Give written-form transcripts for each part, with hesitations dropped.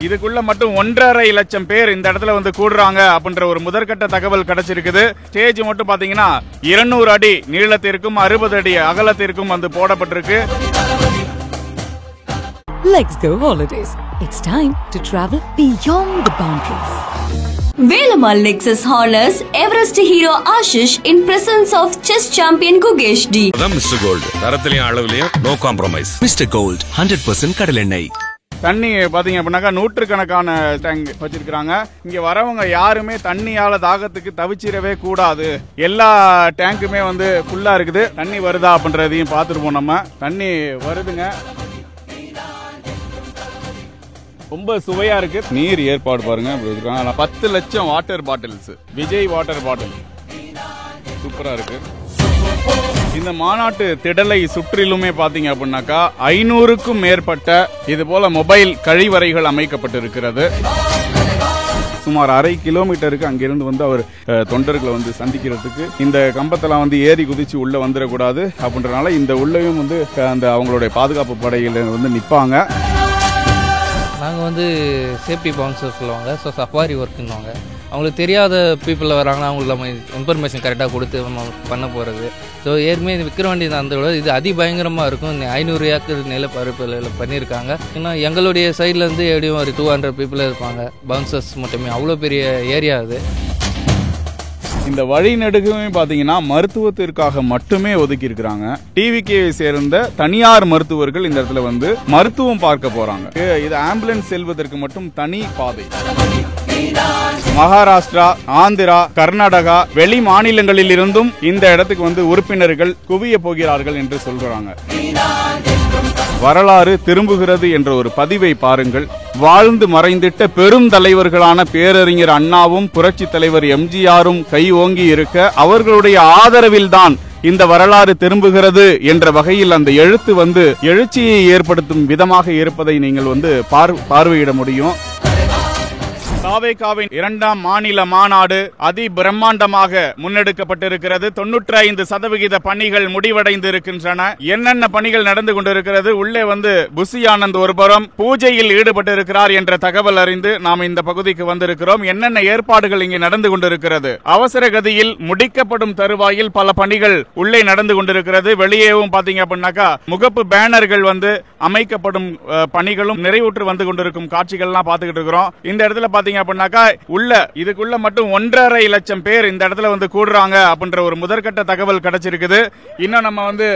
இதுக்குள்ள மட்டும் 1.5 லட்சம் பேர் இந்த இடத்துல வந்து கூடுறாங்க அப்படின்ற ஒரு முதற்கட்ட தகவல் கிடைச்சிருக்குது. ஸ்டேஜ் மட்டும் பாத்தீங்கன்னா 200 அடி நீளத்திற்கும் 60 அடி அகலத்திற்கும் வந்து போடப்பட்டிருக்கு. Let's go holidays. It's time to travel beyond the boundaries. Velamal Lexus honors Everest hero Ashish in presence of chess champion Gugesh D. Mr. Gold, தரத்திலையும் அளவுலையும் no compromise. Mr. Gold, 100% கடல் எண்ணெய். தண்ணி பாத்தீங்க அப்படின்னாக்கா நூற்றுக்கணக்கான டேங்க் வச்சிருக்காங்க. இங்க வரவங்க யாருமே தண்ணியால தாகத்துக்கு தவிச்சிடவே கூடாது. எல்லா டேங்குமே வந்து ஃபுல்லா இருக்குது. தண்ணி வருதா அப்படின்றதையும் பார்த்துருப்போம். நம்ம தண்ணி வருதுங்க, ரொம்ப சுவையா இருக்கு. நீர் ஏற்பாடு பாருங்க, 10 லட்சம் water bottles, Vijay water bottle சூப்பரா இருக்கு. இந்த மாநாட்டு திடலை சுற்றிலுமே பாத்தீங்க அப்படின்னாக்கா 500க்கும் மேற்பட்ட இது போல மொபைல் கழிவறைகள் அமைக்கப்பட்டிருக்கிறது. சுமார் 1/2 கிலோமீட்டருக்கு அங்கிருந்து வந்து அவர் தொண்டர்களை வந்து சந்திக்கிறதுக்கு இந்த கம்பத்தெல்லாம் வந்து ஏறி குதிச்சு உள்ள வந்துடக்கூடாது அப்படின்றனால இந்த உள்ளேயும் வந்து அந்த அவங்களுடைய பாதுகாப்பு படையில வந்து நிற்பாங்க. நாங்கள் வந்து சேஃப்டி பவுன்சர் சொல்லுவாங்க. ஸோ சஃபாரி ஒர்க்குன்னுவாங்க. அவங்களுக்கு தெரியாத பீப்புளில் வராங்கன்னா அவங்களுக்கு நம்ம இன்ஃபர்மேஷன் கரெக்டாக கொடுத்து நம்ம பண்ண போகிறது. ஸோ ஏற்கனவே விக்கிரவாண்டி அந்த விட இது அதிபயங்கரமாக இருக்கும். 500 ஏக்கர் நிலப்பரப்பில் பண்ணியிருக்காங்க. ஏன்னா எங்களுடைய சைட்லேருந்து எப்படியும் ஒரு 200 பீப்புளே இருப்பாங்க. பவுன்சர்ஸ் மட்டுமே, அவ்வளோ பெரிய ஏரியா அது. இந்த வழிநெடுகுமே பாத்தீங்கன்னா மருத்துவத்திற்காக மட்டுமே ஒதுக்கி இருக்கிறாங்க. டிவிகேவை சேர்ந்த தனியார் மருத்துவர்கள் இந்த இடத்துல வந்து மருத்துவம் பார்க்க போறாங்க. இது ஆம்புலன்ஸ் செல்வதற்கு மட்டும் தனி பாதை. மகாராஷ்டிரா, ஆந்திரா, கர்நாடகா, வெளி மாநிலங்களில் இருந்தும் இந்த இடத்துக்கு வந்து உறுப்பினர்கள் குவிய போகிறார்கள் என்று சொல்றாங்க. வரலாறு திரும்புகிறது என்ற ஒரு பதிவை பாருங்கள். வாழ்ந்து மறைந்திட்ட பெரும் தலைவர்களான பேரறிஞர் அண்ணாவும் புரட்சி தலைவர் எம்ஜிஆரும் கை ஓங்கி இருக்க அவர்களுடைய ஆதரவில் தான் இந்த வரலாறு திரும்புகிறது என்ற வகையில் அந்த எழுத்து வந்து எழுச்சியை ஏற்படுத்தும் விதமாக இருப்பதை நீங்கள் வந்து பார்வையிட முடியும். தாவேகாவின் 2ஆம் மாநில மாநாடு அதி பிரம்மாண்டமாக முன்னெடுக்கப்பட்டிருக்கிறது. 95% பணிகள் முடிவடைந்து இருக்கின்றன. என்னென்ன பணிகள் நடந்து கொண்டிருக்கிறது, உள்ளே வந்து புசி ஆனந்த் ஒருபுறம் பூஜையில் ஈடுபட்டிருக்கிறார் என்ற தகவல் அறிந்து நாம் இந்த பகுதிக்கு வந்திருக்கிறோம். என்னென்ன ஏற்பாடுகள் இங்கே நடந்து கொண்டிருக்கிறது, அவசர கதியில் முடிக்கப்படும் தருவாயில் பல பணிகள் உள்ளே நடந்து கொண்டிருக்கிறது. வெளியேவும் பாத்தீங்க அப்படின்னாக்கா முகப்பு பேனர்கள் வந்து அமைக்கப்படும் பணிகளும் நிறைவுற்று வந்து கொண்டிருக்கும் காட்சிகள்லாம் பார்த்துக்கிட்டு இருக்கிறோம். இந்த இடத்துல பாத்தீங்க அப்படின்னாக்கா இதுக்குள்ள மட்டும் 1.5 லட்சம் பேர் இந்த இடத்துல வந்து கூடுறாங்க அப்படின்ற ஒரு முதற்கட்ட தகவல் கிடைச்சிருக்குது. இன்னும் நம்ம வந்து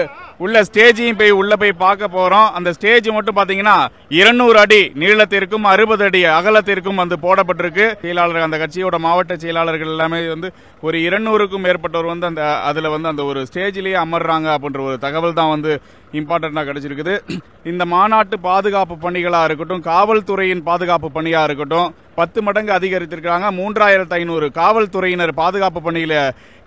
உள்ள ஸ்டேஜையும் உள்ள போய் பார்க்க போறோம். அந்த ஸ்டேஜ் மட்டும் பாத்தீங்கன்னா 200 அடி நீளத்திற்கும் 60 அடி அகலத்திற்கும் வந்து போடப்பட்டிருக்கு. செயலாளர், அந்த கட்சியோட மாவட்ட செயலாளர்கள் எல்லாமே வந்து ஒரு 200க்கும் மேற்பட்டவர் வந்து அந்த அதுல வந்து அந்த ஒரு ஸ்டேஜிலேயே அமர்றாங்க அப்படின்ற ஒரு தகவல் தான் வந்து இம்பார்ட்டன்டா கிடைச்சிருக்குது. இந்த மாநாட்டு பாதுகாப்பு பணிகளா இருக்கட்டும், காவல்துறையின் பாதுகாப்பு பணியா இருக்கட்டும் 10 மடங்கு அதிகரித்திருக்கிறாங்க. 3500 காவல்துறையினர் பாதுகாப்பு பணியில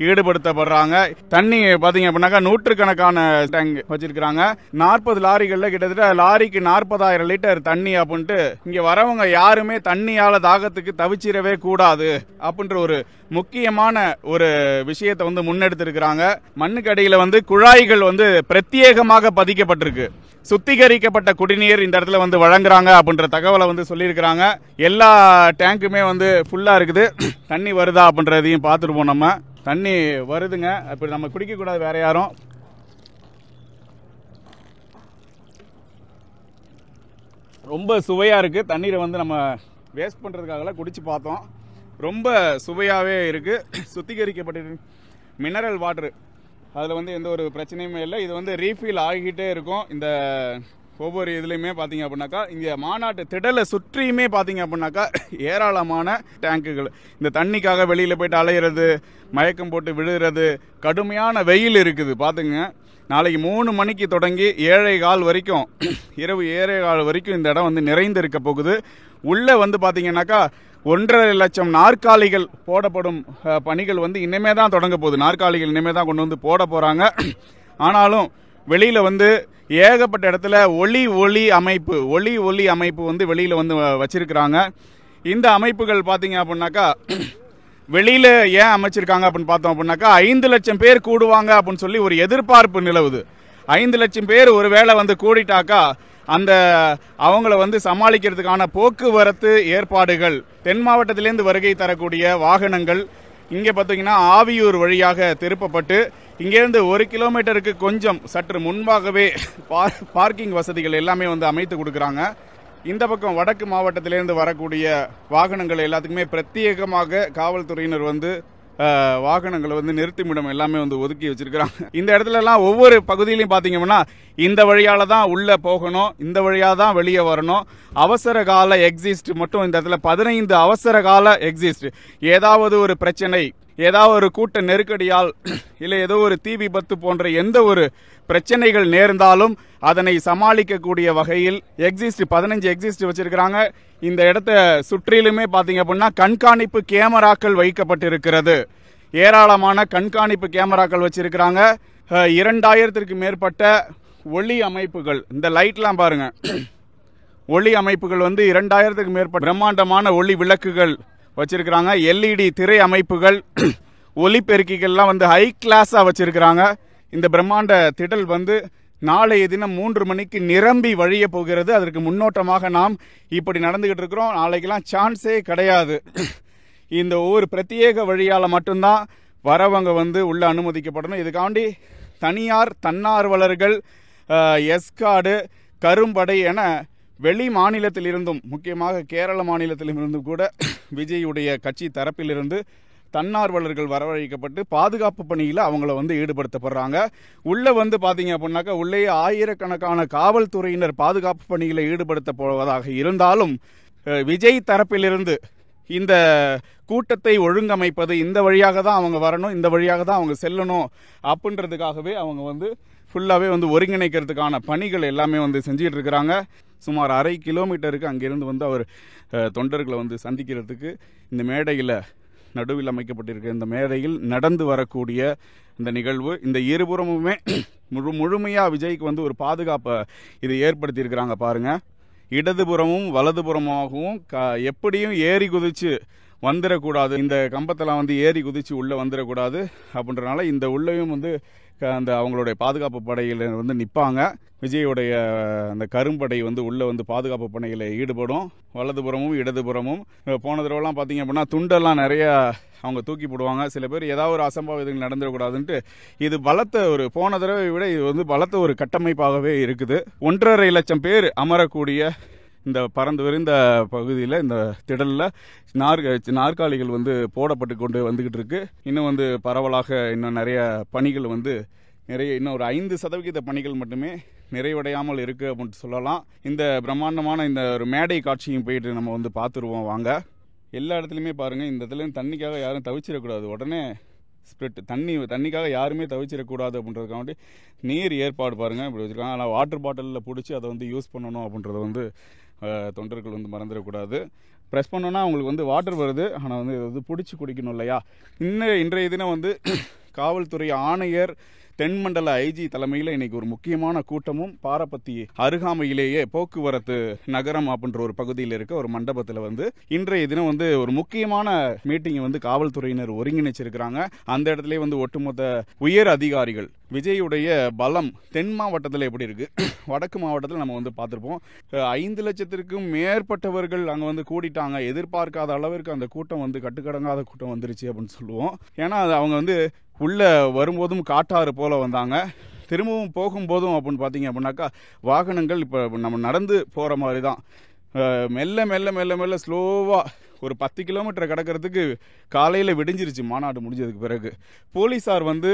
ஈடுபடுத்தப்படுறாங்க. தண்ணி பாத்தீங்க அப்படின்னாக்கா நூற்றுக்கணக்கான டேங்க் வச்சிருக்காங்க. 40 லாரிகள்ல கிட்டத்தட்ட லாரிக்கு 40,000 லிட்டர் தண்ணி அப்படின்ட்டு இங்க வரவங்க யாருமே தண்ணியால தாகத்துக்கு தவிச்சிடவே கூடாது அப்படின்ற ஒரு முக்கியமான ஒரு விஷயத்தை வந்து முன்னெடுத்திருக்கிறாங்க. மண்ணுக்கு அடியில வந்து குழாய்கள் வந்து பிரத்யேகமாக பதிக்கப்பட்டிருக்கு. சுத்திகரிக்கப்பட்ட குடிநீர் இந்த இடத்துல வந்து வழங்குறாங்க அப்படின்ற தகவலை வந்து சொல்லியிருக்கிறாங்க. எல்லா டேங்குமே வந்து ஃபுல்லா இருக்குது. தண்ணி வருதா அப்படின்றதையும் பார்த்துருப்போம். நம்ம தண்ணி வருதுங்க. அப்படி நம்ம குடிக்க கூடாது வேற யாரும். ரொம்ப சுவையா இருக்கு. தண்ணீரை வந்து நம்ம வேஸ்ட் பண்றதுக்காக குடிச்சு பார்த்தோம். ரொம்ப சுவையாவே இருக்கு. சுத்திகரிக்கப்பட்ட மினரல் வாட்டர், அதில் வந்து எந்த ஒரு பிரச்சனையுமே இல்லை. இது வந்து ரீஃபில் ஆகிக்கிட்டே இருக்கும். இந்த ஒவ்வொரு இதுலையுமே பார்த்தீங்க அப்படின்னாக்கா இங்கே மாநாட்டு திடலை சுற்றியுமே பார்த்தீங்க அப்படின்னாக்கா ஏராளமான டேங்குகள். இந்த தண்ணிக்காக வெளியில் போயிட்டு அலையிறது, மயக்கம் போட்டு விழுகிறது, கடுமையான வெயில் இருக்குது பார்த்துங்க. நாளைக்கு 3 மணிக்கு தொடங்கி 7:15 வரைக்கும், இரவு 7:15 வரைக்கும் இந்த இடம் வந்து நிறைந்து இருக்க போகுது. உள்ளே வந்து பார்த்தீங்கன்னாக்கா 1.5 லட்சம் நாற்காலிகள் போடப்படும் பணிகள் வந்து இனிமே தான் தொடங்க போகுது. நாற்காலிகள் இனிமே தான் கொண்டு வந்து போட போறாங்க. ஆனாலும் வெளியில வந்து ஏகப்பட்ட இடத்துல ஒளி அமைப்பு வந்து வெளியில வந்து வச்சிருக்கிறாங்க. இந்த அமைப்புகள் பாத்தீங்க அப்படின்னாக்கா வெளியில ஏன் அமைச்சிருக்காங்க அப்படின்னு பார்த்தோம் அப்படின்னாக்கா 5 லட்சம் பேர் கூடுவாங்க அப்படின்னு சொல்லி ஒரு எதிர்பார்ப்பு நிலவுது. 5 லட்சம் பேர் ஒருவேளை வந்து கூடிட்டாக்கா அந்த அவங்கள வந்து சமாளிக்கிறதுக்கான போக்குவரத்து ஏற்பாடுகள், தென் மாவட்டத்திலேருந்து வருகை தரக்கூடிய வாகனங்கள் இங்கே பார்த்தீங்கன்னா ஆவியூர் வழியாக திருப்பப்பட்டு இங்கேருந்து 1 கிலோமீட்டருக்கு கொஞ்சம் சற்று முன்பாகவே பார்க்கிங் வசதிகள் எல்லாமே வந்து அமைத்து கொடுக்குறாங்க. இந்த பக்கம் வடக்கு மாவட்டத்திலேருந்து வரக்கூடிய வாகனங்கள் எல்லாத்துக்குமே பிரத்யேகமாக காவல்துறையினர் வந்து வாகனங்களை வந்து நிறுத்துமிடம் எல்லாமே வந்து ஒதுக்கி வச்சிருக்கிறாங்க. இந்த இடத்துல எல்லாம் ஒவ்வொரு பகுதியிலையும் பாத்தீங்கன்னா இந்த வழியால தான் உள்ள போகணும், இந்த வழியா தான் வெளியே வரணும். அவசர கால எக்ஸிஸ்ட் மட்டும் இந்த இடத்துல 15 அவசர கால எக்ஸிஸ்ட். ஏதாவது ஒரு பிரச்சனை, ஏதாவது ஒரு கூட்ட நெருக்கடியால் இல்லை ஏதோ ஒரு தீ விபத்து போன்ற எந்த ஒரு பிரச்சனைகள் நேர்ந்தாலும் அதனை சமாளிக்கக்கூடிய வகையில் எக்ஸிஸ்ட் 15 எக்ஸிஸ்ட் வச்சிருக்கிறாங்க. இந்த இடத்த சுற்றிலுமே பாத்தீங்க அப்படின்னா கண்காணிப்பு கேமராக்கள் வைக்கப்பட்டிருக்கிறது. ஏராளமான கண்காணிப்பு கேமராக்கள் வச்சிருக்கிறாங்க. 2000க்கு மேற்பட்ட ஒளி அமைப்புகள், இந்த லைட்லாம் பாருங்க, ஒளி அமைப்புகள் வந்து 2000க்கு மேற்பட்ட பிரம்மாண்டமான ஒளி விளக்குகள் வச்சிருக்கிறாங்க. LED திரை அமைப்புகள், ஒலிபெருக்கிகள்லாம் வந்து ஹை கிளாஸா வச்சிருக்கிறாங்க. இந்த பிரம்மாண்ட திடல் வந்து நாளைய தினம் 3 மணிக்கு நிரம்பி வழிய போகிறது. அதற்கு முன்னோட்டமாக நாம் இப்படி நடந்துகிட்டு இருக்கிறோம். நாளைக்கெல்லாம் சான்ஸே கிடையாது. இந்த ஒவ்வொரு பிரத்யேக வழியால மட்டும்தான் வரவங்க வந்து உள்ள அனுமதிக்கப்படணும். இதுக்காண்டி தனியார் தன்னார்வலர்கள், எஸ்கார்டு, கரும்படை என வெளி மாநிலத்திலிருந்தும், முக்கியமாக கேரள மாநிலத்திலிருந்தும் கூட விஜயுடைய கட்சி தரப்பிலிருந்து தன்னார்வலர்கள் வரவழைக்கப்பட்டு பாதுகாப்பு பணியில் அவங்கள வந்து ஈடுபடுத்தப்படுறாங்க. உள்ள வந்து பாத்தீங்க அப்படின்னாக்கா உள்ளே ஆயிரக்கணக்கான காவல்துறையினர் பாதுகாப்பு பணியில் ஈடுபடுத்த போவதாக இருந்தாலும் விஜய் தரப்பிலிருந்து இந்த கூட்டத்தை ஒழுங்கமைப்பது, இந்த வழியாக தான் அவங்க வரணும், இந்த வழியாக தான் அவங்க செல்லணும் அப்படின்றதுக்காகவே அவங்க வந்து ஃபுல்லாவே வந்து ஒருங்கிணைக்கிறதுக்கான பணிகள் எல்லாமே வந்து செஞ்சுட்டு இருக்கிறாங்க. சுமார் 1/2 கிலோமீட்டருக்கு அங்கிருந்து வந்து அவர் தொண்டர்களை வந்து சந்திக்கிறதுக்கு இந்த மேடையில், நடுவில் அமைக்கப்பட்டிருக்க இந்த மேடையில் நடந்து வரக்கூடிய இந்த நிகழ்வு, இந்த இருபுறமுமே முழுமையா விஜய்க்கு வந்து ஒரு பாதுகாப்பை இது ஏற்படுத்தி இருக்கிறாங்க. பாருங்க, இடதுபுறமும் வலதுபுறமாகவும் எப்படியும் ஏறி குதிச்சு வந்துடக்கூடாது, இந்த கம்பத்தெல்லாம் வந்து ஏறி குதிச்சு உள்ள வந்துடக்கூடாது அப்படின்றனால இந்த உள்ளேயும் வந்து அந்த அவங்களுடைய பாதுகாப்பு படையில் வந்து நிற்பாங்க. விஜயோடைய அந்த கரும்படை வந்து உள்ள வந்து பாதுகாப்பு பணியில் ஈடுபடும். வலதுபுறமும் இடதுபுறமும். போன தடவைலாம் பார்த்தீங்க அப்படின்னா துண்டெல்லாம் நிறைய அவங்க தூக்கி போடுவாங்க. சில பேர் ஏதாவது ஒரு அசம்பாவிதங்கள் நடந்துடக்கூடாதுன்ட்டு இது பலத்த ஒரு, போன தடவை விட இது வந்து பலத்த ஒரு கட்டமைப்பாகவே இருக்குது. 1.5 லட்சம் பேர் அமரக்கூடிய இந்த பறந்து விரிந்த பகுதியில், இந்த திடலில் நாற்காலிகள் வந்து போடப்பட்டு கொண்டு வந்துகிட்டு இருக்கு. இன்னும் வந்து பரவலாக இன்னும் நிறைய பணிகள் வந்து இன்னும் ஒரு 5% பணிகள் மட்டுமே நிறைவடையாமல் இருக்கு அப்படின்னு சொல்லலாம். இந்த பிரம்மாண்டமான இந்த ஒரு மேடை காட்சியும் போயிட்டு நம்ம வந்து பார்த்துருவோம் வாங்க. எல்லா இடத்துலையுமே பாருங்க, இந்த இடத்துல தண்ணிக்காக யாரும் தவிச்சிடக்கூடாது, உடனே ஸ்பிரிட் தண்ணிக்காக யாருமே தவிச்சிடக்கூடாது அப்படின்றதுக்காண்டி நீர் ஏற்பாடு பாருங்க இப்படி வச்சிருக்காங்க. ஆனால் வாட்டர் பாட்டிலில் பிடிச்சி அதை வந்து யூஸ் பண்ணணும் அப்படின்றத வந்து தொண்டர்கள் வந்து மறந்துடக்கூடாது. ப்ரெஸ் பண்ணோன்னா அவங்களுக்கு வந்து வாட்டர் வருது, ஆனால் வந்து இதை வந்து பிடிச்சி குடிக்கணும் இல்லையா. இன்றைய தினம் வந்து காவல்துறை ஆணையர் தென்மண்டல ஐஜி தலைமையில் இன்னைக்கு ஒரு முக்கியமான கூட்டமும் பாரபத்தி அருகாமையிலேயே போக்குவரத்து நகரம் அப்படின்ற ஒரு பகுதியில் இருக்க ஒரு மண்டபத்தில் வந்து இன்றைய தினம் வந்து ஒரு முக்கியமான மீட்டிங்கை வந்து காவல்துறையினர் ஒருங்கிணைச்சிருக்கிறாங்க. அந்த இடத்துல வந்து ஒட்டுமொத்த உயர் அதிகாரிகள், விஜயுடைய பலம் தென் மாவட்டத்தில் எப்படி இருக்கு, வடக்கு மாவட்டத்தில் நம்ம வந்து பார்த்துருப்போம். 5 லட்சத்திற்கும் மேற்பட்டவர்கள் அங்கே வந்து கூடிட்டாங்க. எதிர்பார்க்காத அளவிற்கு அந்த கூட்டம் வந்து கட்டுக்கடங்காத கூட்டம் வந்துருச்சு அப்படின்னு சொல்லுவோம். ஏன்னா அது அவங்க வந்து உள்ள வரும்போதும் காட்டாறு போல வந்தாங்க, திரும்பவும் போகும்போதும் அப்படின்னு பார்த்தீங்க அப்படின்னாக்கா வாகனங்கள் இப்போ நம்ம நடந்து போகிற மாதிரி தான் மெல்ல மெல்ல மெல்ல மெல்ல ஸ்லோவாக ஒரு 10 கிலோமீட்டர் கடக்கிறதுக்கு காலையில் விடிஞ்சிருச்சு. மாநாடு முடிஞ்சதுக்கு பிறகு போலீஸார் வந்து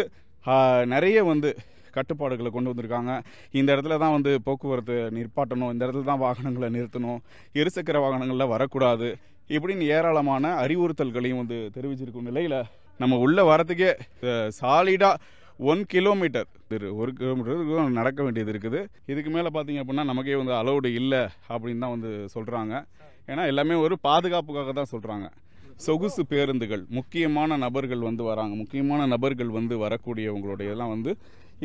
நிறைய வந்து கட்டுப்பாடுகளை கொண்டு வந்திருக்காங்க. இந்த இடத்துல தான் வந்து போக்குவரத்து நிற்பாட்டணும், இந்த இடத்துல தான் வாகனங்களை நிறுத்தணும், இருசக்கர வாகனங்களில் வரக்கூடாது, இப்படின்னு ஏராளமான அறிவுறுத்தல்களையும் வந்து தெரிவிச்சிருக்கும் நிலையில் நம்ம உள்ள வரத்துக்கே சாலிடா 1 கிலோமீட்டர் 1 கிலோமீட்டருக்கு நடக்க வேண்டியது இருக்குது. இதுக்கு மேலே பார்த்தீங்க அப்படின்னா நமக்கே வந்து அலௌடு இல்லை அப்படின்னு தான் வந்து சொல்கிறாங்க. ஏன்னா எல்லாமே ஒரு பாதுகாப்புக்காக தான் சொல்கிறாங்க. சொகுசு பேருந்துகள், முக்கியமான நபர்கள் வந்து வராங்க, முக்கியமான நபர்கள் வந்து வரக்கூடியவங்களுடைய இதெல்லாம் வந்து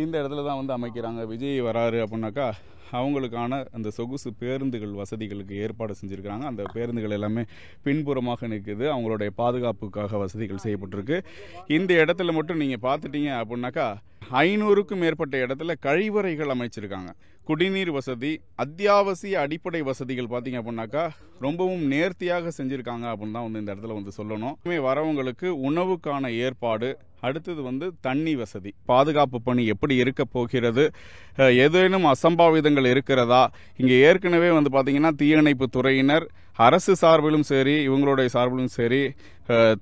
இந்த இடத்துல தான் வந்து அமைக்கிறாங்க. விஜய் வராரு அப்படின்னாக்கா அவங்களுக்கான அந்த சொகுசு பேருந்துகள் வசதிகளுக்கு ஏற்பாடு செஞ்சுருக்கிறாங்க. அந்த பேருந்துகள் எல்லாமே பின்புறமாக நிற்குது. அவங்களுடைய பாதுகாப்புக்காக வசதிகள் செய்யப்பட்டிருக்கு. இந்த இடத்துல மட்டும் நீங்கள் பார்த்துட்டீங்க அப்படின்னாக்கா 500க்கும் மேற்பட்ட இடத்துல கழிவறைகள் அமைச்சிருக்காங்க. குடிநீர் வசதி, அத்தியாவசிய அடிப்படை வசதிகள் பார்த்தீங்க அப்படின்னாக்கா ரொம்பவும் நேர்த்தியாக செஞ்சுருக்காங்க அப்படின்னு தான் வந்து இந்த இடத்துல வந்து சொல்லணும். வரவங்களுக்கு உணவுக்கான ஏற்பாடு, அடுத்தது வந்து தண்ணி வசதி, பாதுகாப்பு பணி எப்படி இருக்க போகிறது, ஏதேனும் அசம்பாவிதங்கள் இருக்கிறதா. இங்கே ஏற்கனவே வந்து பார்த்தீங்கன்னா தீயணைப்பு துறையினர் அரசு சார்பிலும் சரி இவங்களுடைய சார்பிலும் சரி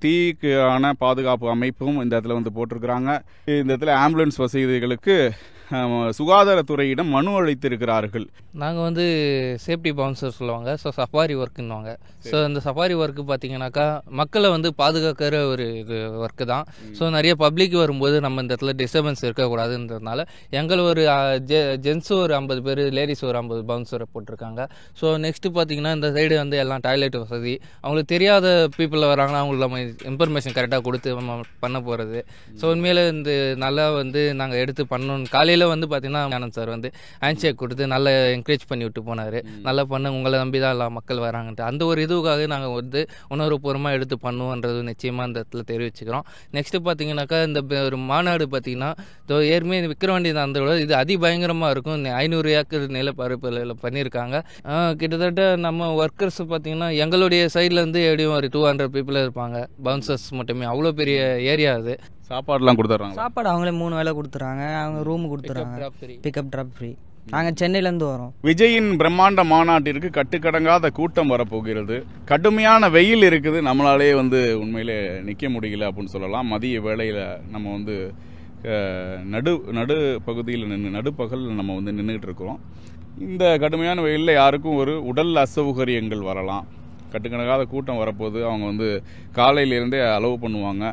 தீக்கான பாதுகாப்பு அமைப்பும் இந்த இடத்துல வந்து போட்டிருக்கிறாங்க. இந்த இடத்துல ஆம்புலன்ஸ் வசதிகளுக்கு சுகாதாரத்துறையிடம் மனு அளித்திருக்கிறார்கள். நாங்கள் வந்து சேஃப்டி பவுன்சர் சொல்லுவாங்க. ஸோ சஃபாரி ஒர்க்குன்னுவாங்க. ஸோ இந்த சஃபாரி ஒர்க்கு பார்த்தீங்கன்னாக்கா மக்களை வந்து பாதுகாக்கிற ஒரு இது ஒர்க்கு தான். ஸோ நிறைய பப்ளிக் வரும்போது நம்ம இந்த இடத்துல டிஸ்டர்பன்ஸ் இருக்கக்கூடாதுன்றதுனால எங்களை ஒரு ஜென்ஸு ஒரு 50 பேர், லேடிஸ் ஒரு 50 பவுன்சரை போட்டிருக்காங்க. ஸோ நெக்ஸ்ட்டு பார்த்தீங்கன்னா இந்த சைடு வந்து எல்லாம் டாய்லெட் வசதி, அவங்களுக்கு தெரியாத பீப்புளில் வராங்கன்னா அவங்களுக்கு நம்ம இன்ஃபர்மேஷன் கரெக்டாக கொடுத்து நம்ம பண்ண போகிறது. ஸோ உண்மையில இந்த நல்லா வந்து நாங்கள் எடுத்து பண்ணணும். காலையில் வந்து பார்த்தீங்கன்னா ஆனந்த் சார் வந்து ஹேண்ட் ஷேக் கொடுத்து நல்லா என்கரேஜ் பண்ணி விட்டு போனார். நல்லா பண்ண, உங்களை நம்பி தான் எல்லா மக்கள் வராங்கன்ட்டு. அந்த ஒரு இதுக்காக நாங்கள் வந்து உணர்வுபூர்வமாக எடுத்து பண்ணுவோன்றது நிச்சயமாக இந்த இடத்துல தெரிவிச்சுக்கிறோம். நெக்ஸ்ட்டு பார்த்தீங்கன்னாக்கா இந்த ஒரு மாநாடு பார்த்தீங்கன்னா ஏற்கனவே விக்கிரவாண்டி அந்த இது அதிபயங்கரமாக இருக்கும். 500 ஏக்கர் நிலப்பரப்பில் பண்ணியிருக்காங்க. கிட்டத்தட்ட நம்ம ஒர்க்கர்ஸ் பார்த்தீங்கன்னா எங்களுடைய சைட்லேருந்து எப்படியும் ஒரு 200 பீப்புள் இருப்பாங்க. பவுன்சர்ஸ் மட்டுமே. அவ்வளோ பெரிய ஏரியா அது. சாப்பாடுலாம் கொடுத்துட்றாங்க. சாப்பாடு அவங்களே 3 வேளை கொடுத்துறாங்க. அவங்க ரூம் கொடுத்துறாங்க. Pickup drop free. நாங்கள் சென்னையிலேருந்து வரோம். விஜயின் பிரம்மாண்ட மாநாட்டிற்கு கட்டுக்கடங்காத கூட்டம் வரப்போகிறது. கடுமையான வெயில் இருக்குது. நம்மளாலே வந்து உண்மையிலே நிற்க முடியல அப்படின்னு சொல்லலாம். மதிய வேளையில் நம்ம வந்து நடு பகுதியில் நடுப்பகல் நம்ம வந்து நின்றுட்டு இருக்கிறோம். இந்த கடுமையான வெயிலில் யாருக்கும் ஒரு உடல் அசௌகரியங்கள் வரலாம். கட்டுக்கடங்காத கூட்டம் வரப்போகுது. அவங்க வந்து காலையிலேருந்தே அலோவ் பண்ணுவாங்க.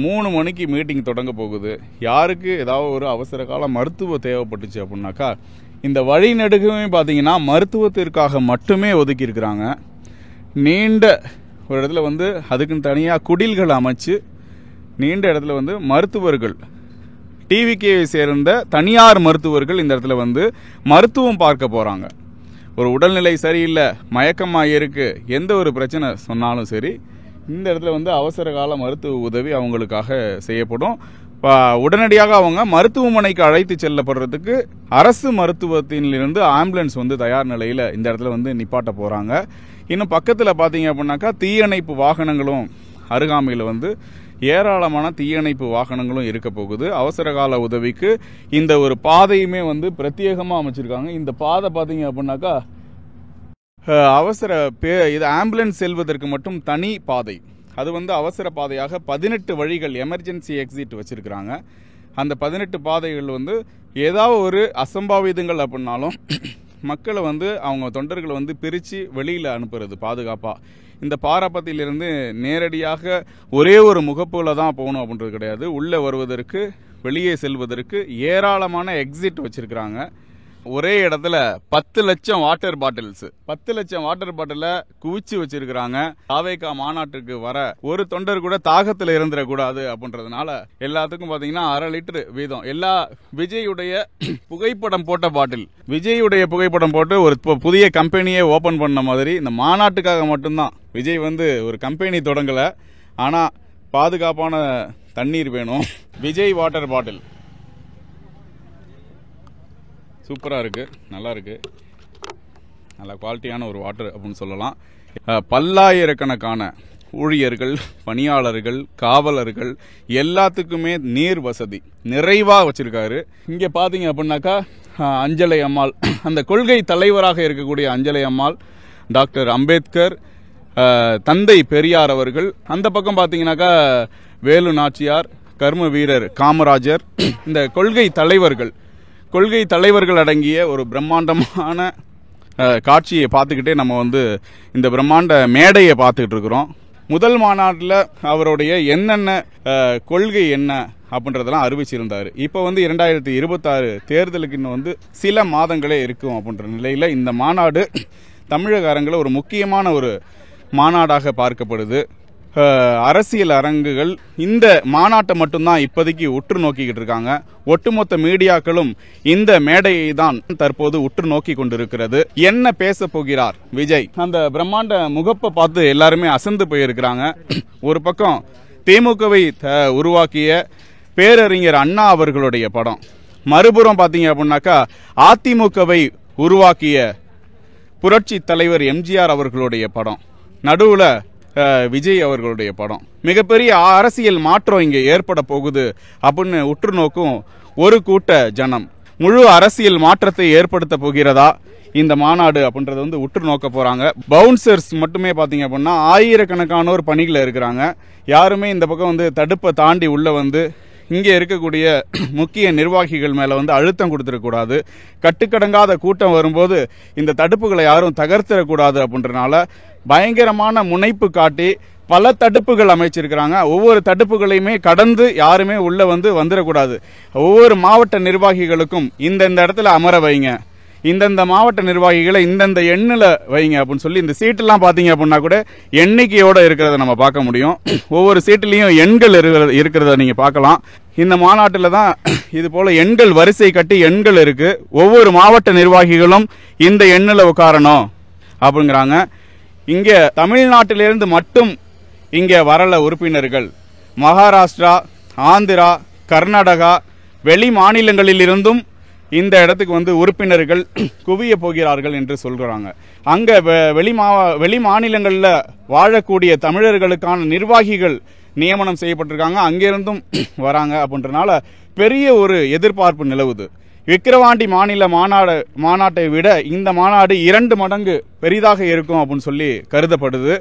3 மணிக்கு மீட்டிங் தொடங்க போகுது. யாருக்கு ஏதாவது ஒரு அவசர கால மருத்துவ தேவைப்பட்டுச்சு அப்படின்னாக்கா இந்த வழிநெடுகுமே பார்த்தீங்கன்னா மருத்துவத்திற்காக மட்டுமே ஒதுக்கி இருக்கிறாங்க. நீண்ட ஒரு இடத்துல வந்து அதுக்குன்னு தனியாக குடில்கள் அமைச்சு நீண்ட இடத்துல வந்து மருத்துவர்கள், டிவிகேவை சேர்ந்த தனியார் மருத்துவர்கள் இந்த இடத்துல வந்து மருத்துவம் பார்க்க போகிறாங்க. ஒரு உடல்நிலை சரியில்லை, மயக்கமாக இருக்கு, எந்த ஒரு பிரச்சனை சொன்னாலும் சரி இந்த இடத்துல வந்து அவசர கால மருத்துவ உதவி அவங்களுக்காக செய்யப்படும். உடனடியாக அவங்க மருத்துவமனைக்கு அழைத்து செல்லப்படுறதுக்கு அரசு மருத்துவத்திலிருந்து ஆம்புலன்ஸ் வந்து தயார் நிலையில் இந்த இடத்துல வந்து நிப்பாட்ட போகிறாங்க. இன்னும் பக்கத்தில் பார்த்தீங்க அப்படின்னாக்கா தீயணைப்பு வாகனங்களும் அருகாமையில் வந்து ஏராளமான தீயணைப்பு வாகனங்களும் இருக்க போகுது. அவசர கால உதவிக்கு இந்த ஒரு பாதையுமே வந்து பிரத்யேகமாக அமைச்சிருக்காங்க. இந்த பாதை பார்த்தீங்க அப்படின்னாக்கா இது ஆம்புலன்ஸ் செல்வதற்கு மட்டும் தனி பாதை. அது வந்து அவசர பாதையாக 18 வழிகள் எமர்ஜென்சி எக்ஸிட் வச்சிருக்கிறாங்க. அந்த 18 பாதைகள் வந்து ஏதாவது ஒரு அசம்பாவிதங்கள் அப்படின்னாலும் மக்களை வந்து அவங்க தொண்டர்களை வந்து பிரித்து வெளியில் அனுப்புறது பாதுகாப்பாக. இந்த பாராபத்தியிலிருந்து நேரடியாக ஒரே ஒரு முகப்புல தான் போகணும் அப்படின்றது கிடையாது. உள்ளே வருவதற்கு வெளியே செல்வதற்கு ஏராளமான எக்ஸிட் வச்சிருக்கிறாங்க. ஒரே இடத்துல 10 லட்சம் வாட்டர் பாட்டில்ஸ், 10 லட்சம் வாட்டர் பாட்டில குவிச்சு வச்சிருக்கிறாங்க. தாவேகா மாநாட்டுக்கு வர ஒரு தொண்டர் கூட தாகத்தில் இருந்துடக்கூடாது அப்படின்றதுனால எல்லாத்துக்கும் பாத்தீங்கன்னா 1/2 லிட்டர் வீதம் எல்லா விஜயுடைய புகைப்படம் போட்ட பாட்டில், விஜயுடைய புகைப்படம் போட்டு ஒரு புதிய கம்பெனியை ஓபன் பண்ண மாதிரி இந்த மாநாட்டுக்காக மட்டும்தான். விஜய் வந்து ஒரு கம்பெனி தொடங்கல, ஆனா பாதுகாப்பான தண்ணீர் வேணும். விஜய் வாட்டர் பாட்டில் சூப்பராக இருக்குது, நல்லா இருக்குது, நல்ல குவாலிட்டியான ஒரு வாட்டர் அப்படின்னு சொல்லலாம். பல்லாயிரக்கணக்கான ஊழியர்கள், பணியாளர்கள், காவலர்கள் எல்லாத்துக்குமே நீர் வசதி நிறைவாக வச்சிருக்காரு. இங்கே பார்த்தீங்க அப்படின்னாக்கா அஞ்சலை அம்மாள், அந்த கொள்கை தலைவராக இருக்கக்கூடிய அஞ்சலை அம்மாள், டாக்டர் அம்பேத்கர், தந்தை பெரியார் அவர்கள், அந்த பக்கம் பார்த்தீங்கன்னாக்கா வேலு நாச்சியார், கர்ம வீரர் காமராஜர், இந்த கொள்கை தலைவர்கள் அடங்கிய ஒரு பிரம்மாண்டமான காட்சியை பார்த்துக்கிட்டே நம்ம வந்து இந்த பிரம்மாண்ட மேடையை பார்த்துக்கிட்டு இருக்கிறோம். முதல் மாநாட்டில் அவருடைய என்னென்ன கொள்கை என்ன அப்படின்றதெல்லாம் அறிவிச்சிருந்தார். இப்போ வந்து 2026 தேர்தலுக்கு இன்னும் வந்து சில மாதங்களே இருக்கும் அப்படின்ற நிலையில் இந்த மாநாடு தமிழக அரங்கில் ஒரு முக்கியமான ஒரு மாநாடாக பார்க்கப்படுது. அரசியல் அரங்குகள் இந்த மாநாட்டை மட்டும்தான் இப்போதைக்கு உற்று நோக்கிக்கிட்டு இருக்காங்க. ஒட்டுமொத்த மீடியாக்களும் இந்த மேடையை தான் தற்போது உற்று நோக்கி கொண்டிருக்கிறது. என்ன பேச போகிறார் விஜய்? அந்த பிரம்மாண்ட முகப்பை பார்த்து எல்லாருமே அசந்து போயிருக்கிறாங்க. ஒரு பக்கம் திமுகவை உருவாக்கிய பேரறிஞர் அண்ணா அவர்களுடைய படம், மறுபுறம் பார்த்தீங்க அப்படின்னாக்கா அதிமுகவை உருவாக்கிய புரட்சி தலைவர் எம்ஜிஆர் அவர்களுடைய படம், நடுவுல விஜய் அவர்களுடைய படம். மிகப்பெரிய அரசியல் மாற்றம் இங்கே ஏற்பட போகுது அப்படின்னு உற்று நோக்கும் ஒரு கூட்ட ஜனம். முழு அரசியல் மாற்றத்தை ஏற்படுத்த போகிறதா இந்த மாநாடு அப்படின்றத வந்து உற்று நோக்க போறாங்க. பவுன்சர்ஸ் மட்டுமே பாத்தீங்க அப்படின்னா ஆயிரக்கணக்கானோர் பணிகள் இருக்கிறாங்க. யாருமே இந்த பக்கம் வந்து தடுப்பை தாண்டி உள்ள வந்து இங்கே இருக்கக்கூடிய முக்கிய நிர்வாகிகள் மேல வந்து அழுத்தம் கொடுத்துடக்கூடாது. கட்டுக்கடங்காத கூட்டம் வரும்போது இந்த தடுப்புகளை யாரும் தகர்த்திடக்கூடாது அப்படின்றனால பயங்கரமான முனைப்பு காட்டி பல தடுப்புகள் அமைச்சிருக்கிறாங்க. ஒவ்வொரு தடுப்புகளையுமே கடந்து யாருமே உள்ள வந்து வந்துடக்கூடாது. ஒவ்வொரு மாவட்ட நிர்வாகிகளுக்கும் இந்தந்த இடத்துல அமர வைங்க, இந்தந்த மாவட்ட நிர்வாகிகளை இந்தந்த எண்ணில் வைங்க அப்படின்னு சொல்லி இந்த சீட்டெல்லாம் பார்த்தீங்க அப்படின்னா கூட எண்ணிக்கையோட இருக்கிறத நம்ம பார்க்க முடியும். ஒவ்வொரு சீட்டுலையும் எண்கள் இருக்கிறத நீங்க பார்க்கலாம். இந்த மாநாட்டில் தான் இது போல எண்கள் வரிசை கட்டி எண்கள் இருக்கு. ஒவ்வொரு மாவட்ட நிர்வாகிகளும் இந்த எண்ணில் உட்காரணும் அப்படிங்கிறாங்க. இங்க தமிழ்நாட்டிலிருந்து மட்டும் இங்க வரல உறுப்பினர்கள். மகாராஷ்டிரா, ஆந்திரா, கர்நாடகா, வெளி மாநிலங்களில் இருந்தும் இந்த இடத்துக்கு வந்து உறுப்பினர்கள் குவிய போகிறார்கள் என்று சொல்கிறாங்க. அங்க வெளி மாநிலங்களில் வாழக்கூடிய தமிழர்களுக்கான நிர்வாகிகள் நியமனம் செய்யப்பட்டிருக்காங்க, அங்கிருந்தும் வராங்க அப்படின்றனால பெரிய ஒரு எதிர்பார்ப்பு நிலவுது. விக்கிரவாண்டி மாநில மாநாட்டை விட இந்த மாநாடு 2 மடங்கு பெரிதாக இருக்கும் அப்படின்னு சொல்லி கருதப்படுது.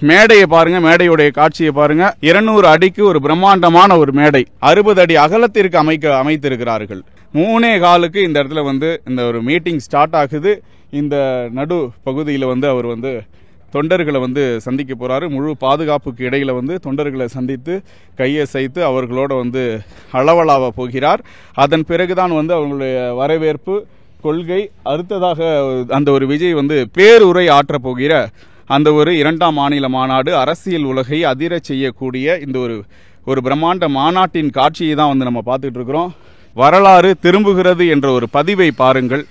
மேடையை பாருங்க, மேடையுடைய காட்சியை பாருங்க. 200 அடிக்கு ஒரு பிரம்மாண்டமான ஒரு மேடை 60 அடி அகலத்திற்கு அமைத்திருக்கிறார்கள். 3:15 இந்த இடத்துல வந்து இந்த ஒரு மீட்டிங் ஸ்டார்ட் ஆகுது. இந்த நடு பகுதியில் வந்து அவர் வந்து தொண்டர்களை வந்து சந்திக்க போறாரு. முழு பாதுகாப்புக்கு இடையில வந்து தொண்டர்களை சந்தித்து கையசைத்து அவர்களோட வந்து அளவலாவ போகிறார். அதன் பிறகுதான் வந்து அவங்களுடைய வரவேற்பு கொள்கை, அடுத்ததாக அந்த ஒரு விஜய் வந்து பேருரை ஆற்றப் போகிற அந்த ஒரு 2ஆம் மாநில மாநாடு அரசியல் உலகை அதிர செய்யக்கூடிய இந்த ஒரு பிரம்மாண்ட மாநாட்டின் காட்சியை தான் வந்து நம்ம பார்த்துட்டு இருக்கிறோம். வரலாறு திரும்புகிறது என்ற ஒரு பதிவை பாருங்கள்.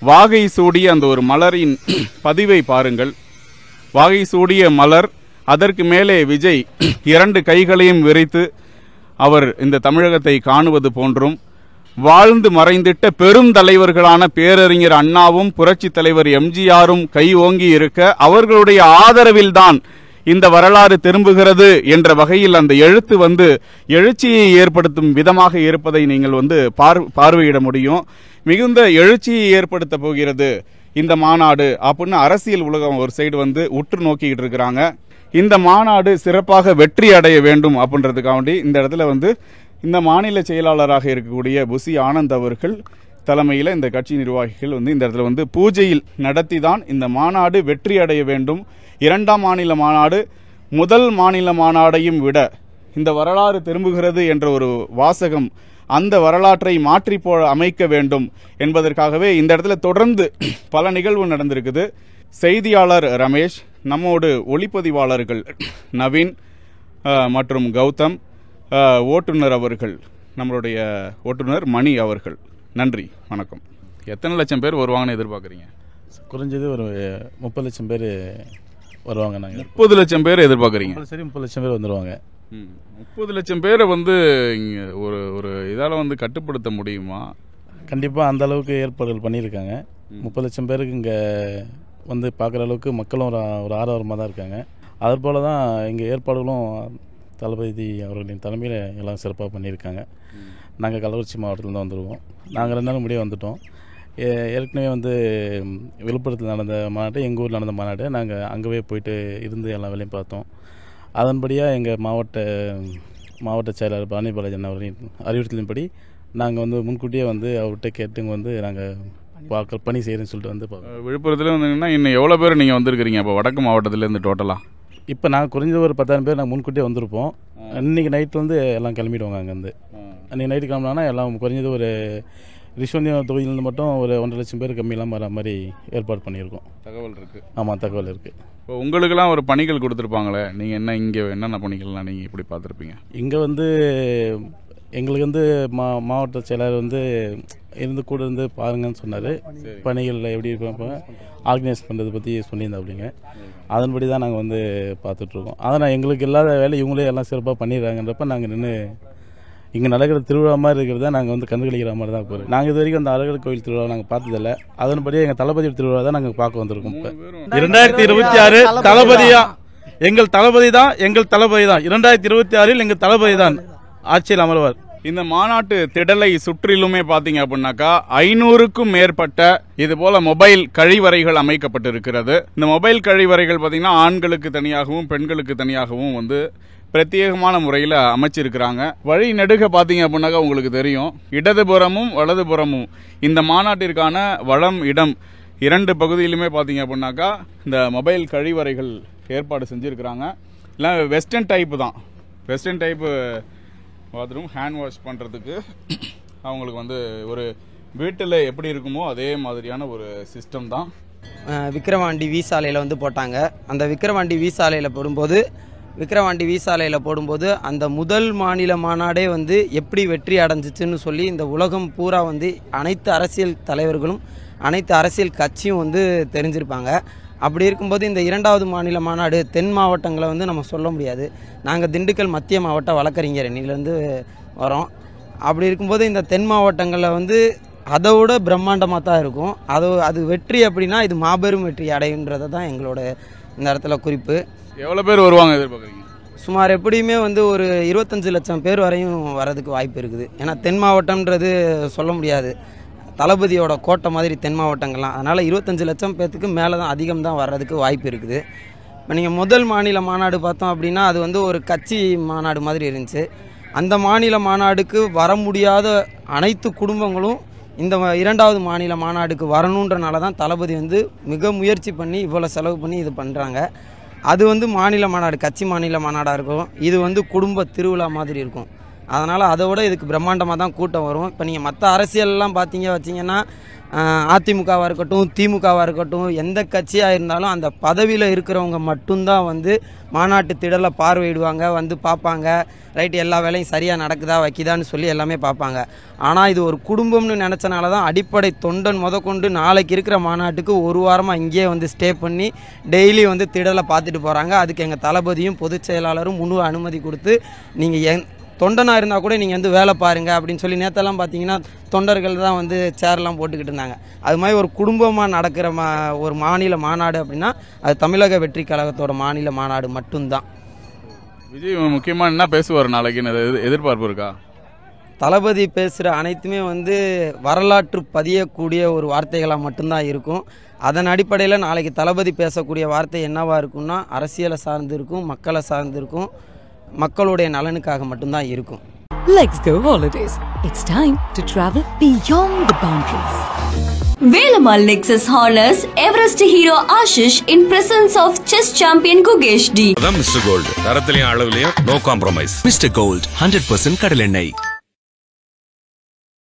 வாகை சூடிய அந்த ஒரு மலரின் பதிவை பாருங்கள். வாகை சூடிய மலர், அதற்கு மேலே விஜய் 2 கைகளையும் விரித்து அவர் இந்த தமிழகத்தை காணுவது போன்றும், வாழ்ந்து மறைந்திட்ட பெரும் தலைவர்களான பேரறிஞர் அண்ணாவும் புரட்சி தலைவர் எம்ஜிஆரும் கை ஓங்கி இருக்க அவர்களுடைய ஆதரவில்தான் இந்த வரலாறு திரும்புகிறது என்ற வகையில் அந்த எழுத்து வந்து எழுச்சியை ஏற்படுத்தும் விதமாக இருப்பதை நீங்கள் வந்து பார்வையிட முடியும். மிகுந்த எழுச்சியை ஏற்படுத்த போகிறது இந்த மாநாடு அப்படின்னு அரசியல் உலகம் ஒரு சைடு வந்து உற்று நோக்கிக்கிட்டு இருக்கிறாங்க. இந்த மாநாடு சிறப்பாக வெற்றி அடைய வேண்டும் அப்படின்றதுக்காண்டி இந்த இடத்துல வந்து இந்த மாநில செயலாளராக இருக்கக்கூடிய புசி ஆனந்த் அவர்கள் தலைமையில் இந்த கட்சி நிர்வாகிகள் வந்து இந்த இடத்துல வந்து பூஜையில் நடத்தி தான் இந்த மாநாடு வெற்றி அடைய வேண்டும். 2ஆம் மாநில மாநாடு முதல் மாநில மாநாடையும் விட இந்த வரலாறு திரும்புகிறது என்ற ஒரு வாசகம், அந்த வரலாற்றை மாற்றி அமைக்க வேண்டும் என்பதற்காகவே இந்த இடத்துல தொடர்ந்து பல நிகழ்வு நடந்திருக்குது. செய்தியாளர் ரமேஷ், நம்மோடு ஒளிப்பதிவாளர்கள் நவீன் மற்றும் கௌதம், ஓட்டுநர் அவர்கள், நம்மளுடைய ஓட்டுநர் மணி அவர்கள். நன்றி, வணக்கம். எத்தனை லட்சம் பேர் வருவாங்கன்னு எதிர்பார்க்குறீங்க? குறைஞ்சது ஒரு 30 லட்சம் பேர் வருவாங்க. நாங்கள் 30 லட்சம் பேர் எதிர்பார்க்குறீங்க? சரி, 30 லட்சம் பேர் வந்துடுவாங்க. 30 லட்சம் பேரை வந்து இங்கே ஒரு இதால் வந்து கட்டுப்படுத்த முடியுமா? கண்டிப்பாக அந்த அளவுக்கு ஏற்பாடுகள் பண்ணியிருக்காங்க. 30 லட்சம் பேருக்கு இங்கே வந்து பார்க்குற அளவுக்கு மக்களும் ஒரு ஆர்வமாக தான் இருக்காங்க. அதுபோல் தான் இங்கே ஏற்பாடுகளும் தளபதி அவர்களின் தலைமையில் எல்லாம் சிறப்பாக பண்ணியிருக்காங்க. நாங்கள் கள்ளக்குறிச்சி மாவட்டத்தில் தான் வந்துடுவோம். நாங்கள் 2 நாள் முடிய வந்துவிட்டோம். ஏற்கனவே வந்து விழுப்புரத்தில் நடந்த மாநாடு, எங்கள் ஊரில் நடந்த மாநாடு, நாங்கள் அங்கேவே போயிட்டு இருந்து எல்லா வேலையும் பார்த்தோம். அதன்படியாக எங்கள் மாவட்ட செயலாளர் பழனி பாலாஜன் அவர்களின் அறிவுறுத்தலின்படி நாங்கள் வந்து முன்கூட்டியே வந்து அவர்கிட்ட கேட்டுங்க வந்து நாங்கள் பணி செய்கிறேன்னு சொல்லிட்டு வந்து பார்க்கோம். விழுப்புரத்தில் வந்தீங்கன்னா இன்னும் எவ்வளோ பேர் நீங்கள் வந்திருக்கிறீங்க அப்போ வடக்கு மாவட்டத்திலேருந்து டோட்டலாக? இப்போ நாங்கள் குறைஞ்சது ஒரு 10,000 பேர் நாங்கள் முன்கூட்டியே வந்திருப்போம். இன்றைக்கி நைட்டு வந்து எல்லாம் கிளம்பிடுவாங்க. அங்கேருந்து அன்றைக்கி நைட்டு கிளம்பினாங்கன்னா எல்லாம் குறைஞ்சது ஒரு ரிஷ்வந்தியம் தொகுதியிலேருந்து மட்டும் ஒரு 1.5 லட்சம் பேர் கம்மியெல்லாம் வர மாதிரி ஏற்பாடு பண்ணியிருக்கோம். தகவல் இருக்குது. ஆமாம், தகவல் இருக்குது. இப்போ உங்களுக்கெல்லாம் ஒரு பணிகள் கொடுத்துருப்பாங்களே, நீங்கள் இங்கே என்னென்ன பணிகள்லாம் நீங்கள் இப்படி பார்த்துருப்பீங்க? இங்கே எங்களுக்கு மாவட்ட செயலாளர் கூட இருந்து பாருங்கன்னு சொன்னார். பணிகளில் எப்படி ஆர்கனைஸ் பண்ணுறது பற்றி சொல்லியிருந்தாப்பிங்க. அதன்படி தான் நாங்கள் பார்த்துட்ருக்கோம். ஆனால் எங்களுக்கு இல்லாத வேலை இவங்களே எல்லாம் சிறப்பாக பண்ணிடுறாங்கன்றப்ப நாங்கள் நின்று இங்கே நடக்கிற திருவிழா மாதிரி இருக்கிறத நாங்கள் கண்டுகளிக்கிற மாதிரி தான் போகிறோம். நாங்கள் இது வரைக்கும் அந்த அழகர் கோயில் திருவிழா நாங்கள் பார்த்ததில்ல. அதன்படி எங்கள் தளபதி திருவிழா தான் நாங்கள் பார்க்க வந்திருக்கோம். இப்போ 2026 எங்கள் தளபதி தான் 2026 எங்கள் தளபதி தான் ஆட்சியில் அமர்வார். இந்த மாநாட்டு திடலை சுற்றிலுமே பார்த்தீங்க அப்படின்னாக்கா 500க்கும் மேற்பட்ட இது போல மொபைல் கழிவறைகள் அமைக்கப்பட்டிருக்கிறது. இந்த மொபைல் கழிவறைகள் பார்த்தீங்கன்னா ஆண்களுக்கு தனியாகவும் பெண்களுக்கு தனியாகவும் பிரத்யேகமான முறையில் அமைச்சிருக்கிறாங்க. வழி நெடுக பார்த்தீங்க அப்படின்னாக்கா உங்களுக்கு தெரியும், இடதுபுறமும் வலதுபுறமும் இந்த மாநாட்டிற்கான வளம் இடம் 2 பகுதியிலுமே பார்த்தீங்க அப்படின்னாக்கா இந்த மொபைல் கழிவறைகள் ஏற்பாடு செஞ்சுருக்கிறாங்க. இல்லை வெஸ்டர்ன் டைப்பு தான், western type bathroom. Hand wash பண்ணுறதுக்கு அவங்களுக்கு ஒரு வீட்டில் எப்படி இருக்குமோ அதே மாதிரியான ஒரு சிஸ்டம் தான். விக்கிரவாண்டி வி சாலையில் போட்டாங்க. அந்த விக்கிரவாண்டி வி சாலையில் போடும்போது அந்த முதல் மாநில மாநாடே எப்படி வெற்றி அடைஞ்சிச்சுன்னு சொல்லி இந்த உலகம் பூரா அனைத்து அரசியல் தலைவர்களும் அனைத்து அரசியல் கட்சியும் தெரிஞ்சிருப்பாங்க. அப்படி இருக்கும்போது இந்த 2வது மாநில மாநாடு தென் மாவட்டங்களை நம்ம சொல்ல முடியாது. நாங்கள் திண்டுக்கல் மத்திய மாவட்ட வழக்கறிஞர் அணியிலேருந்து வரோம். அப்படி இருக்கும்போது இந்த தென் மாவட்டங்களில் அதை விட பிரம்மாண்டமாக தான் இருக்கும். அது வெற்றி அப்படின்னா இது மாபெரும் வெற்றி அடையுன்றதை தான் எங்களோட இந்த இடத்துல குறிப்பு. எவ்வளோ பேர் வருவாங்க எதிர்பார்க்குறீங்க? சுமார் எப்படியுமே ஒரு 25 லட்சம் பேர் வரையும் வரதுக்கு வாய்ப்பு இருக்குது. ஏன்னா தென் மாவட்டம்ன்றது சொல்ல முடியாது, தளபதியோட கோட்டை மாதிரி தென் மாவட்டங்கள்லாம். அதனால் 25 லட்சம் பேர்த்துக்கு மேலே தான் அதிகம் தான் வர்றதுக்கு வாய்ப்பு இருக்குது. இப்போ நீங்கள் முதல் மாநில மாநாடு பார்த்தோம் அப்படின்னா அது ஒரு கட்சி மாநாடு மாதிரி இருந்துச்சு. அந்த மாநில மாநாடுக்கு வர முடியாத அனைத்து குடும்பங்களும் இந்த 2வது மாநில மாநாடுக்கு வரணுன்றனால தான் தளபதி மிக முயற்சி பண்ணி இவ்வளோ செலவு பண்ணி இது பண்ணுறாங்க. அது மாநில மாநாடு, கட்சி மாநில மாநாடாக இருக்கும். இது குடும்ப திருவிழா மாதிரி இருக்கும். அதனால் அதை விட இதுக்கு பிரம்மாண்டமாக தான் கூட்டம் வரும். இப்போ நீங்கள் மற்ற அரசியல்லாம் வச்சிங்கன்னா அதிமுகவாக இருக்கட்டும், திமுகவாக இருக்கட்டும், எந்த கட்சியாக இருந்தாலும் அந்த பதவியில் இருக்கிறவங்க மட்டும்தான் மாநாட்டு திடலை பார்வையிடுவாங்க, பார்ப்பாங்க. ரைட்டு, எல்லா வேலையும் சரியாக நடக்குதா வைக்குதான்னு சொல்லி எல்லாமே பார்ப்பாங்க. ஆனால் இது ஒரு குடும்பம்னு நினச்சனால தான் அடிப்படை தொண்டன் முதற்கொண்டு நாளைக்கு இருக்கிற மாநாட்டுக்கு ஒரு வாரமாக இங்கேயே ஸ்டே பண்ணி டெய்லி திடலை பார்த்துட்டு போகிறாங்க. அதுக்கு எங்கள் தளபதியும் பொதுச் செயலாளரும் முழு அனுமதி கொடுத்து நீங்கள் தொண்டனாக இருந்தால் கூட நீங்கள் வேலை பாருங்கள் அப்படின்னு சொல்லி நேற்றெல்லாம் பார்த்தீங்கன்னா தொண்டர்கள் தான் சேர்லாம் போட்டுக்கிட்டு இருந்தாங்க. அது மாதிரி ஒரு குடும்பமாக நடக்கிற ஒரு மாநில மாநாடு அப்படின்னா அது தமிழக வெற்றி கழகத்தோட மாநில மாநாடு மட்டும்தான். விஜய் முக்கியமாக என்ன பேசுவார் நாளைக்குன்னு எதிர்பார்ப்பு இருக்கா? தளபதி பேசுகிற அனைத்துமே வரலாற்று பதியக்கூடிய ஒரு வார்த்தைகளாக மட்டும்தான் இருக்கும். அதன் அடிப்படையில் நாளைக்கு தளபதி பேசக்கூடிய வார்த்தை என்னவாக இருக்கும்னா அரசியலை சார்ந்து இருக்கும், மக்களை சார்ந்து இருக்கும், மக்களுடைய நலனுக்காக மட்டும்தான் இருக்கும். Let's go holidays. It's time to travel beyond the boundaries. Velamal Nexus honors Everest hero Ashish in presence of chess champion Gugesh D. அதான் மிஸ்டர் கோல்டு, தரத்திலையும் அளவுலையும் நோ காம்ப்ரமைஸ். மிஸ்டர் கோல்ட் 100% கடலெண்ணெய்.